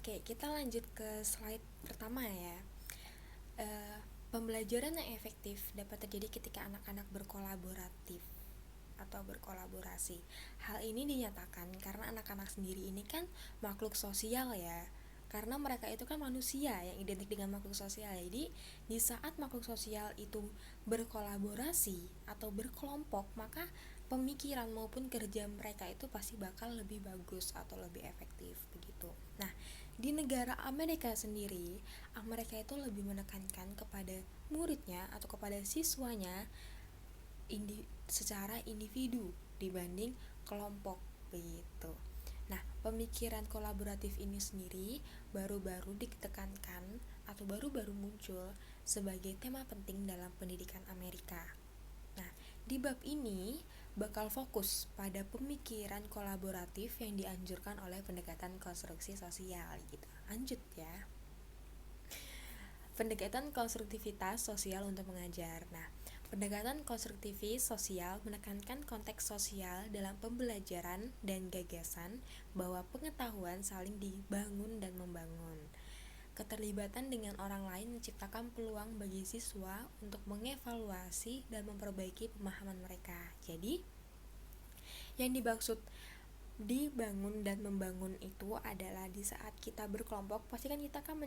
Oke, kita lanjut ke slide pertama ya. Eh, Pembelajaran yang efektif dapat terjadi ketika anak-anak berkolaboratif atau berkolaborasi. Hal ini dinyatakan karena anak-anak sendiri ini kan makhluk sosial ya. Karena mereka itu kan manusia yang identik dengan makhluk sosial. Jadi, di saat makhluk sosial itu berkolaborasi atau berkelompok, maka pemikiran maupun kerja mereka itu pasti bakal lebih bagus atau lebih efektif begitu. Nah, di negara Amerika sendiri, mereka itu lebih menekankan kepada muridnya atau kepada siswanya secara individu dibanding kelompok begitu. Nah, pemikiran kolaboratif ini sendiri baru-baru ditekankan atau baru-baru muncul sebagai tema penting dalam pendidikan Amerika. Nah, di bab ini bakal fokus pada pemikiran kolaboratif yang dianjurkan oleh pendekatan konstruksi sosial gitu. Lanjut ya. Pendekatan konstruktivitas sosial untuk mengajar. Nah, pendekatan konstruktivis sosial menekankan konteks sosial dalam pembelajaran dan gagasan bahwa pengetahuan saling dibangun dan membangun. Keterlibatan dengan orang lain menciptakan peluang bagi siswa untuk mengevaluasi dan memperbaiki pemahaman mereka. Jadi, yang dimaksud dibangun dan membangun itu adalah di saat kita berkelompok pasti kan kita kan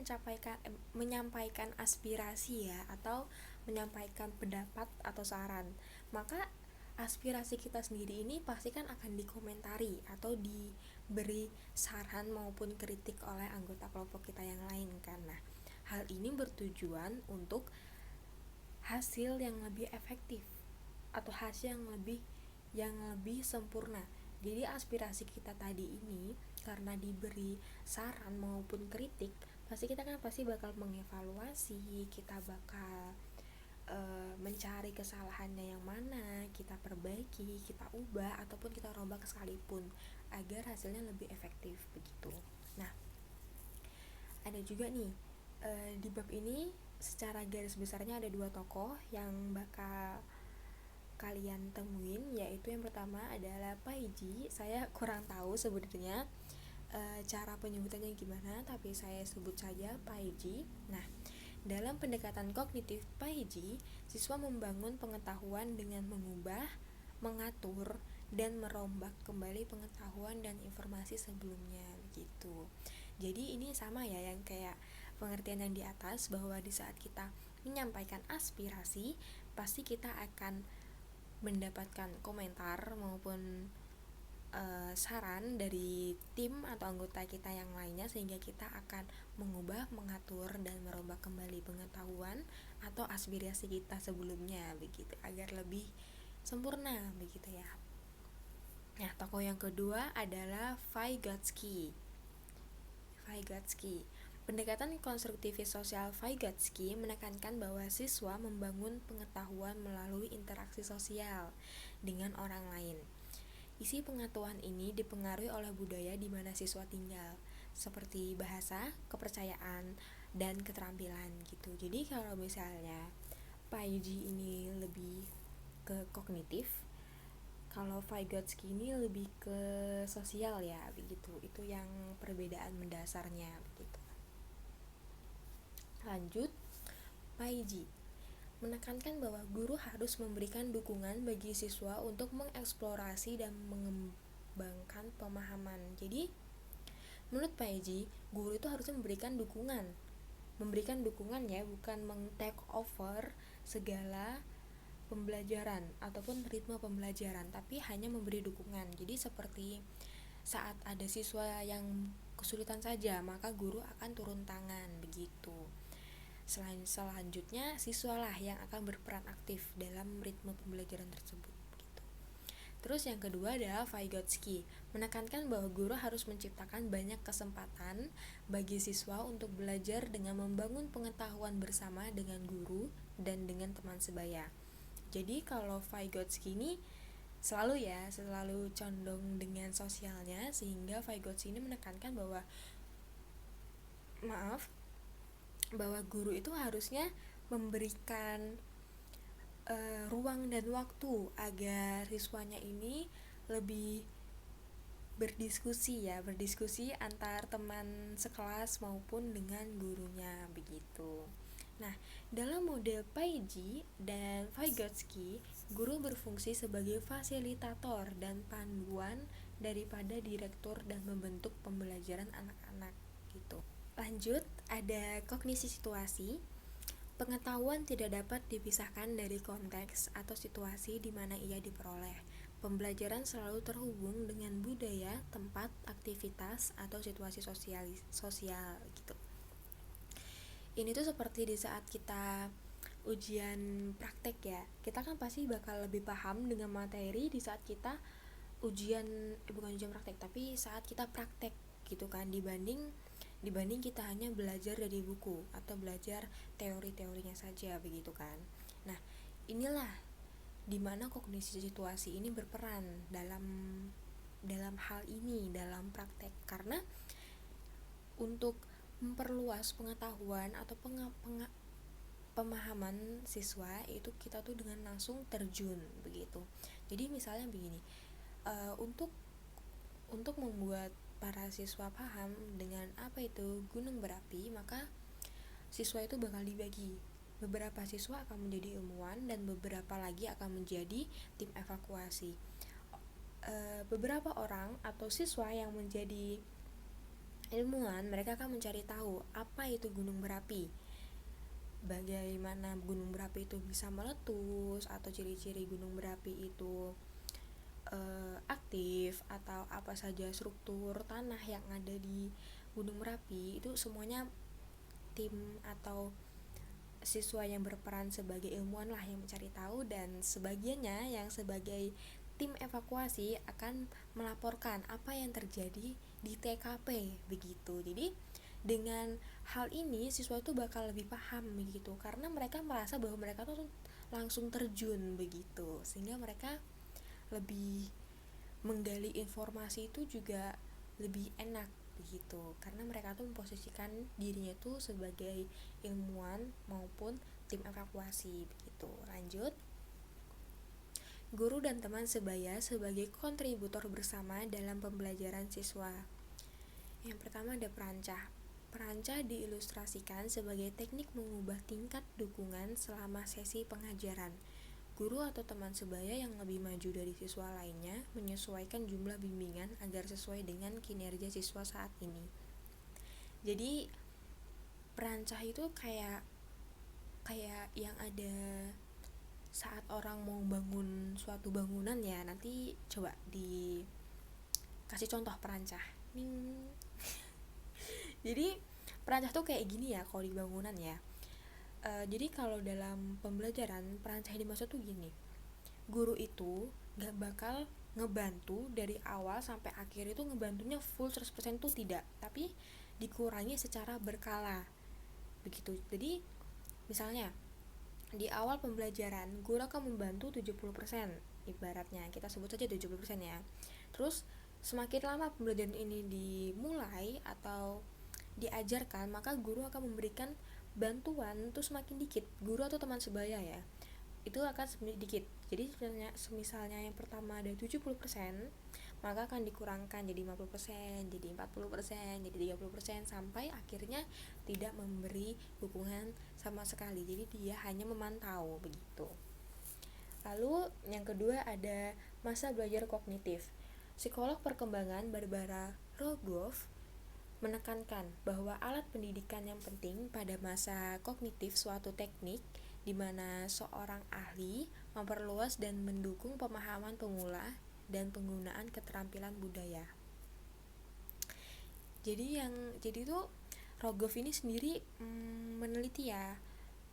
menyampaikan aspirasi ya, atau menyampaikan pendapat atau saran. Maka aspirasi kita sendiri ini pasti kan akan dikomentari atau diberi saran maupun kritik oleh anggota kelompok kita yang lain kan. Nah, hal ini bertujuan untuk hasil yang lebih efektif atau hasil yang lebih sempurna. Jadi aspirasi kita tadi ini karena diberi saran maupun kritik, pasti kita kan bakal mengevaluasi, kita bakal mencari kesalahannya yang mana, kita perbaiki, kita ubah ataupun kita rombak sekalipun agar hasilnya lebih efektif begitu. Nah, ada juga nih di bab ini secara garis besarnya ada dua tokoh yang bakal kalian temuin, yaitu yang pertama adalah Paiji. Saya kurang tahu sebenarnya cara penyebutannya gimana, tapi saya sebut saja Paiji. Nah, dalam pendekatan kognitif Paiji, siswa membangun pengetahuan dengan mengubah, mengatur, dan merombak kembali pengetahuan dan informasi sebelumnya begitu. Jadi ini sama ya yang kayak pengertian yang di atas, bahwa di saat kita menyampaikan aspirasi, pasti kita akan mendapatkan komentar maupun saran dari tim atau anggota kita yang lainnya, sehingga kita akan mengubah, mengatur, dan merombak kembali pengetahuan atau aspirasi kita sebelumnya begitu agar lebih sempurna begitu ya. Nah, tokoh yang kedua adalah Vygotsky. Pendekatan konstruktivis sosial Vygotsky menekankan bahwa siswa membangun pengetahuan melalui interaksi sosial dengan orang lain. Isi pengetahuan ini dipengaruhi oleh budaya di mana siswa tinggal, seperti bahasa, kepercayaan, dan keterampilan gitu. Jadi kalau misalnya Paiji ini lebih ke kognitif, kalau Vygotsky ini lebih ke sosial ya begitu. Itu yang perbedaan mendasarnya begitu. Lanjut, Paiji menekankan bahwa guru harus memberikan dukungan bagi siswa untuk mengeksplorasi dan mengembangkan pemahaman. Jadi, menurut Paiji, guru itu harusnya memberikan dukungan ya, bukan meng-take over segala pembelajaran ataupun ritme pembelajaran, tapi hanya memberi dukungan. Jadi seperti saat ada siswa yang kesulitan saja, maka guru akan turun tangan begitu. Selanjutnya siswalah yang akan berperan aktif dalam ritme pembelajaran tersebut gitu. Terus yang kedua adalah Vygotsky menekankan bahwa guru harus menciptakan banyak kesempatan bagi siswa untuk belajar dengan membangun pengetahuan bersama dengan guru dan dengan teman sebaya. Jadi kalau Vygotsky ini selalu condong dengan sosialnya, sehingga Vygotsky ini menekankan bahwa guru itu harusnya memberikan ruang dan waktu agar siswanya ini lebih berdiskusi antar teman sekelas maupun dengan gurunya begitu. Nah, dalam mode Paiji dan Vygotsky, guru berfungsi sebagai fasilitator dan panduan daripada direktur dan membentuk pembelajaran anak-anak gitu. Lanjut, ada kognisi situasi. Pengetahuan tidak dapat dipisahkan dari konteks atau situasi di mana ia diperoleh. Pembelajaran selalu terhubung dengan budaya, tempat, aktivitas, atau situasi sosial gitu. Ini tuh seperti di saat kita ujian praktek ya. Kita kan pasti bakal lebih paham dengan materi di saat kita bukan ujian praktek, tapi saat kita praktek gitu kan, dibanding kita hanya belajar dari buku atau belajar teori-teorinya saja begitu kan. Nah, inilah dimana kognisi situasi ini berperan dalam hal ini, dalam praktek, karena untuk memperluas pengetahuan atau pemahaman siswa itu kita tuh dengan langsung terjun begitu. Jadi misalnya begini, untuk membuat para siswa paham dengan apa itu gunung berapi, maka siswa itu bakal dibagi. Beberapa siswa akan menjadi ilmuwan dan beberapa lagi akan menjadi tim evakuasi. Beberapa orang atau siswa yang menjadi ilmuwan, mereka akan mencari tahu apa itu gunung berapi, bagaimana gunung berapi itu bisa meletus, atau ciri-ciri gunung berapi itu aktif, atau apa saja struktur tanah yang ada di gunung berapi. Itu semuanya tim atau siswa yang berperan sebagai ilmuwan lah yang mencari tahu, dan sebagiannya yang sebagai tim evakuasi akan melaporkan apa yang terjadi di TKP begitu. Jadi dengan hal ini siswa itu bakal lebih paham begitu, karena mereka merasa bahwa mereka tuh langsung terjun begitu, sehingga mereka lebih menggali informasi itu juga lebih enak begitu, karena mereka tuh memposisikan dirinya tuh sebagai ilmuwan maupun tim evakuasi begitu. Lanjut, guru dan teman sebaya sebagai kontributor bersama dalam pembelajaran siswa. Yang pertama ada perancah. Perancah diilustrasikan sebagai teknik mengubah tingkat dukungan selama sesi pengajaran. Guru atau teman sebaya yang lebih maju dari siswa lainnya menyesuaikan jumlah bimbingan agar sesuai dengan kinerja siswa saat ini. Jadi perancah itu kayak yang ada saat orang mau bangun suatu bangunan ya. Nanti coba dikasih contoh perancah. Jadi perancah tuh kayak gini ya kalau di bangunan ya. Jadi kalau dalam pembelajaran, perancah yang dimaksud tuh gini, guru itu gak bakal ngebantu dari awal sampai akhir itu ngebantunya full 100% tuh tidak, tapi dikurangi secara berkala begitu. Jadi misalnya di awal pembelajaran guru akan membantu 70%, ibaratnya kita sebut saja 70% ya. Terus semakin lama pembelajaran ini dimulai atau diajarkan, maka guru akan memberikan bantuan itu semakin dikit. Guru atau teman sebaya ya, itu akan semakin dikit. Jadi misalnya yang pertama ada 70%, maka akan dikurangkan jadi 50%, jadi 40%, jadi 30%, sampai akhirnya tidak memberi dukungan sama sekali. Jadi dia hanya memantau begitu. Lalu yang kedua ada masa belajar kognitif. Psikolog perkembangan Barbara Rogoff menekankan bahwa alat pendidikan yang penting pada masa kognitif suatu teknik di mana seorang ahli memperluas dan mendukung pemahaman pemula dan penggunaan keterampilan budaya. Jadi itu Rogoff ini sendiri meneliti ya,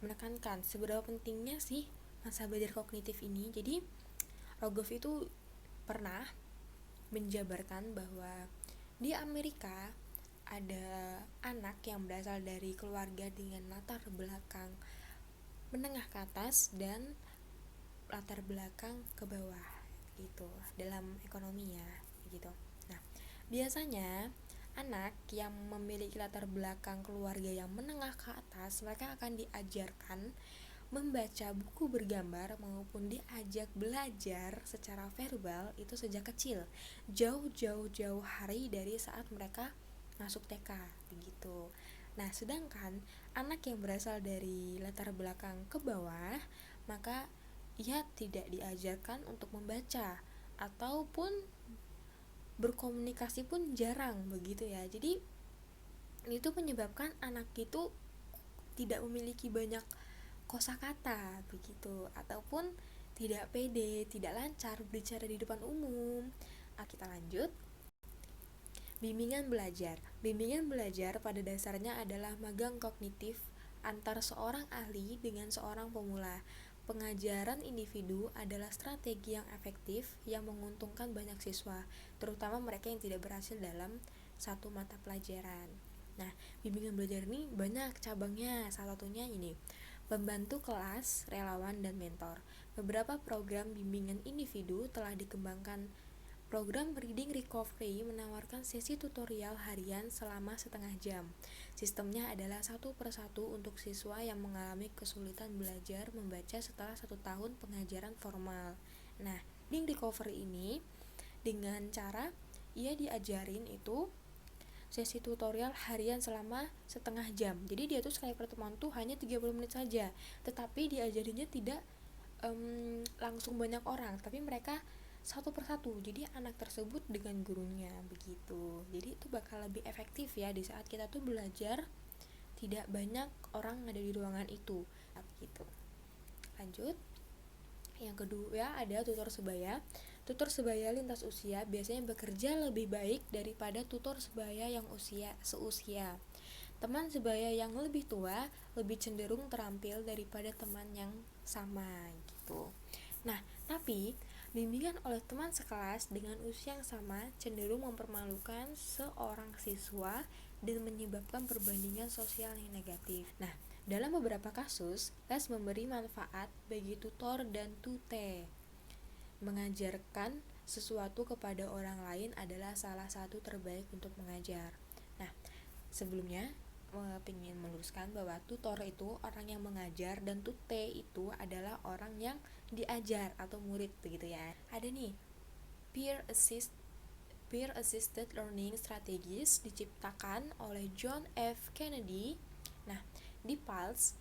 menekankan seberapa pentingnya sih masa belajar kognitif ini. Jadi Rogoff itu pernah menjabarkan bahwa di Amerika ada anak yang berasal dari keluarga dengan latar belakang menengah ke atas dan latar belakang ke bawah gitu dalam ekonominya gitu. Nah, biasanya anak yang memiliki latar belakang keluarga yang menengah ke atas, mereka akan diajarkan membaca buku bergambar maupun diajak belajar secara verbal itu sejak kecil, jauh hari dari saat mereka masuk TK begitu. Nah, sedangkan anak yang berasal dari latar belakang ke bawah, maka ia tidak diajarkan untuk membaca ataupun berkomunikasi pun jarang begitu ya. Jadi itu menyebabkan anak itu tidak memiliki banyak kosakata begitu, ataupun tidak pede, tidak lancar berbicara di depan umum. Kita lanjut. Bimbingan belajar. Bimbingan belajar pada dasarnya adalah magang kognitif antar seorang ahli dengan seorang pemula. Pengajaran individu adalah strategi yang efektif yang menguntungkan banyak siswa, terutama mereka yang tidak berhasil dalam satu mata pelajaran. Nah, bimbingan belajar ini banyak cabangnya. Salah satunya ini, pembantu kelas, relawan, dan mentor. Beberapa program bimbingan individu telah dikembangkan. Program Reading Recovery menawarkan sesi tutorial harian selama setengah jam. Sistemnya adalah satu persatu untuk siswa yang mengalami kesulitan belajar membaca setelah 1 tahun pengajaran formal. Nah, Reading Recovery ini dengan cara ia diajarin itu sesi tutorial harian selama setengah jam. Jadi dia tuh sekali pertemuan tuh hanya 30 menit saja, tetapi diajarinya tidak langsung banyak orang, tapi mereka satu persatu. Jadi anak tersebut dengan gurunya begitu. Jadi itu bakal lebih efektif ya di saat kita tuh belajar tidak banyak orang ada di ruangan itu. Begitu. Lanjut. Yang kedua ada tutor sebaya. Tutor sebaya lintas usia biasanya bekerja lebih baik daripada tutor sebaya yang seusia. Teman sebaya yang lebih tua lebih cenderung terampil daripada teman yang sama gitu. Nah, tapi bimbingan oleh teman sekelas dengan usia yang sama cenderung mempermalukan seorang siswa dan menyebabkan perbandingan sosial yang negatif. Nah, dalam beberapa kasus, les memberi manfaat bagi tutor dan tute. Mengajarkan sesuatu kepada orang lain adalah salah satu terbaik untuk mengajar. Nah, sebelumnya ingin meluruskan bahwa tutor itu orang yang mengajar dan tute itu adalah orang yang diajar atau murid begitu ya. Ada nih peer assisted learning strategies diciptakan oleh John F. Kennedy. Nah, di PALS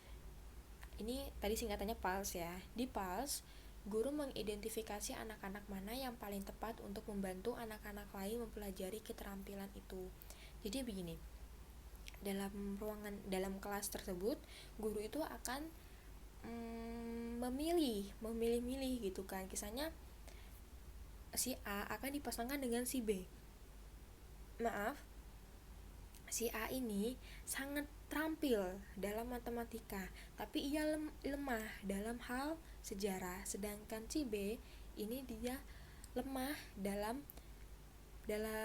ini tadi singkatannya PALS ya. Di PALS guru mengidentifikasi anak-anak mana yang paling tepat untuk membantu anak-anak lain mempelajari keterampilan itu. Jadi begini, dalam kelas tersebut guru itu akan memilih gitu kan. Kisahnya si A akan dipasangkan dengan si B. Si A ini sangat terampil dalam matematika, tapi ia lemah dalam hal sejarah, sedangkan si B ini dia lemah dalam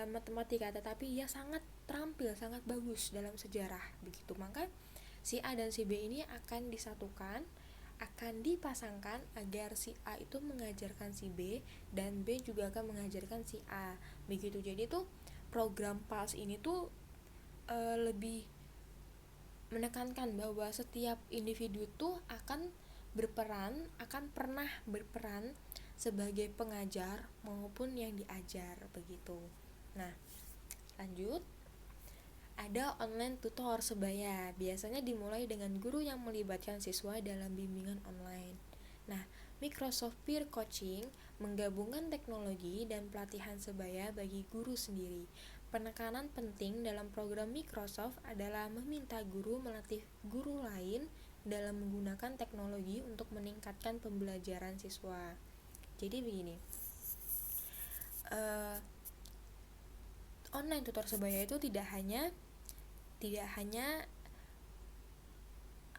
matematika, tetapi ia sangat terampil, sangat bagus dalam sejarah begitu. Maka si A dan si B ini akan disatukan, akan dipasangkan agar si A itu mengajarkan si B dan B juga akan mengajarkan si A begitu. Jadi tuh program PALS ini tuh lebih menekankan bahwa setiap individu tuh akan pernah berperan sebagai pengajar maupun yang diajar begitu. Nah, lanjut. Ada online tutor sebaya. Biasanya dimulai dengan guru yang melibatkan siswa dalam bimbingan online. Nah, Microsoft Peer Coaching menggabungkan teknologi dan pelatihan sebaya bagi guru sendiri. Penekanan penting dalam program Microsoft adalah meminta guru melatih guru lain dalam menggunakan teknologi untuk meningkatkan pembelajaran siswa. Jadi begini, online tutor sebaya itu tidak hanya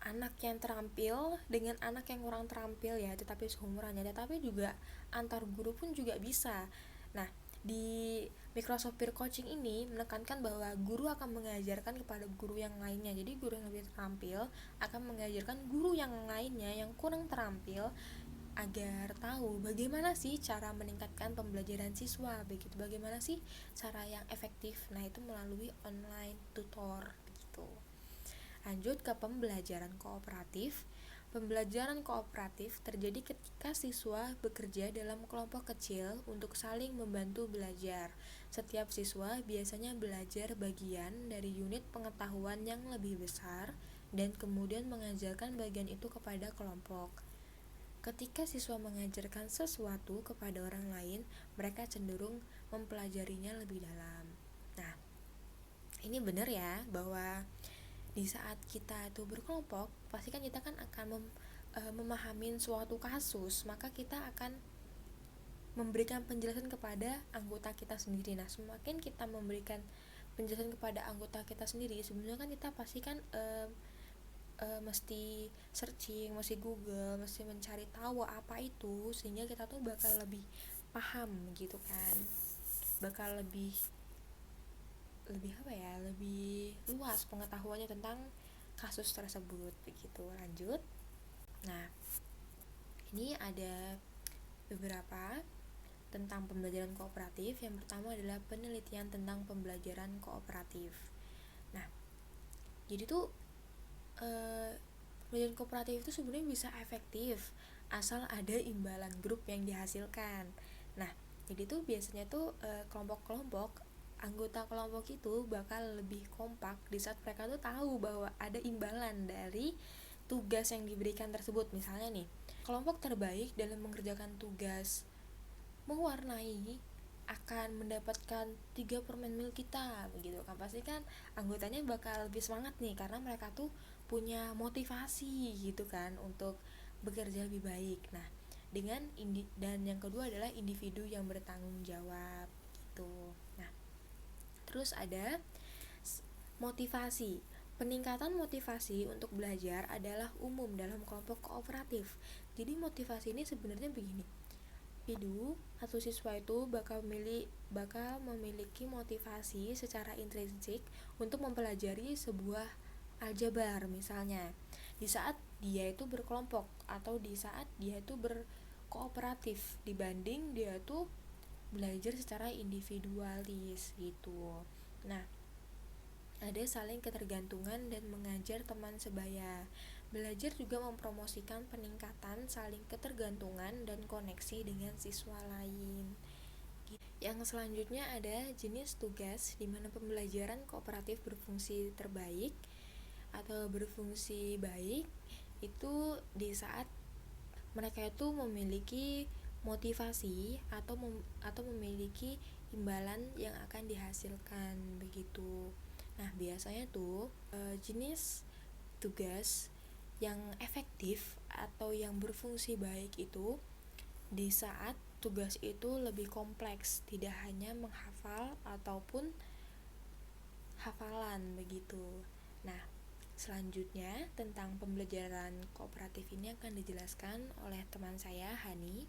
anak yang terampil dengan anak yang kurang terampil ya, tetapi seumurannya, tetapi juga antar guru pun juga bisa. Nah, di Microsoft Peer Coaching ini menekankan bahwa guru akan mengajarkan kepada guru yang lainnya. Jadi guru yang lebih terampil akan mengajarkan guru yang lainnya yang kurang terampil agar tahu bagaimana sih cara meningkatkan pembelajaran siswa begitu, bagaimana sih cara yang efektif. Nah, itu melalui online tutor begitu. Lanjut ke pembelajaran kooperatif. Pembelajaran kooperatif terjadi ketika siswa bekerja dalam kelompok kecil untuk saling membantu belajar. Setiap siswa biasanya belajar bagian dari unit pengetahuan yang lebih besar dan kemudian mengajarkan bagian itu kepada kelompok. Ketika siswa mengajarkan sesuatu kepada orang lain, mereka cenderung mempelajarinya lebih dalam. Nah, ini benar ya, bahwa di saat kita itu berkelompok, pasti kan kita kan akan memahami suatu kasus, maka kita akan memberikan penjelasan kepada anggota kita sendiri. Nah, semakin kita memberikan penjelasan kepada anggota kita sendiri, sebenarnya kan kita pasti kan mesti searching, mesti Google, mesti mencari tahu apa itu, sehingga kita tuh bakal lebih paham gitu kan, bakal lebih apa ya, lebih luas pengetahuannya tentang kasus tersebut begitu. Lanjut. Nah, ini ada beberapa tentang pembelajaran kooperatif. Yang pertama adalah penelitian tentang pembelajaran kooperatif. Nah, jadi tuh pembelajaran kooperatif itu sebenarnya bisa efektif asal ada imbalan grup yang dihasilkan. Nah, jadi tuh biasanya tuh kelompok-kelompok, anggota kelompok itu bakal lebih kompak di saat mereka tuh tahu bahwa ada imbalan dari tugas yang diberikan tersebut. Misalnya nih, kelompok terbaik dalam mengerjakan tugas mewarnai akan mendapatkan 3 permen mil kita begitu kan, pasti kan anggotanya bakal lebih semangat nih, karena mereka tuh punya motivasi gitu kan untuk bekerja lebih baik. Nah, dan yang kedua adalah individu yang bertanggung jawab gitu. Nah, terus ada motivasi. Peningkatan motivasi untuk belajar adalah umum dalam kelompok kooperatif. Jadi motivasi ini sebenarnya begini, individu atau siswa itu bakal memiliki motivasi secara intrinsik untuk mempelajari sebuah aljabar misalnya, di saat dia itu berkelompok atau di saat dia itu berkooperatif, dibanding dia tuh belajar secara individualis gitu. Nah, ada saling ketergantungan dan mengajar teman sebaya. Belajar juga mempromosikan peningkatan saling ketergantungan dan koneksi dengan siswa lain. Yang selanjutnya ada jenis tugas di mana pembelajaran kooperatif berfungsi terbaik atau berfungsi baik itu di saat mereka itu memiliki motivasi atau memiliki imbalan yang akan dihasilkan begitu. Nah, biasanya tuh jenis tugas yang efektif atau yang berfungsi baik itu di saat tugas itu lebih kompleks, tidak hanya menghafal ataupun hafalan begitu. Nah, selanjutnya tentang pembelajaran kooperatif ini akan dijelaskan oleh teman saya, Hani.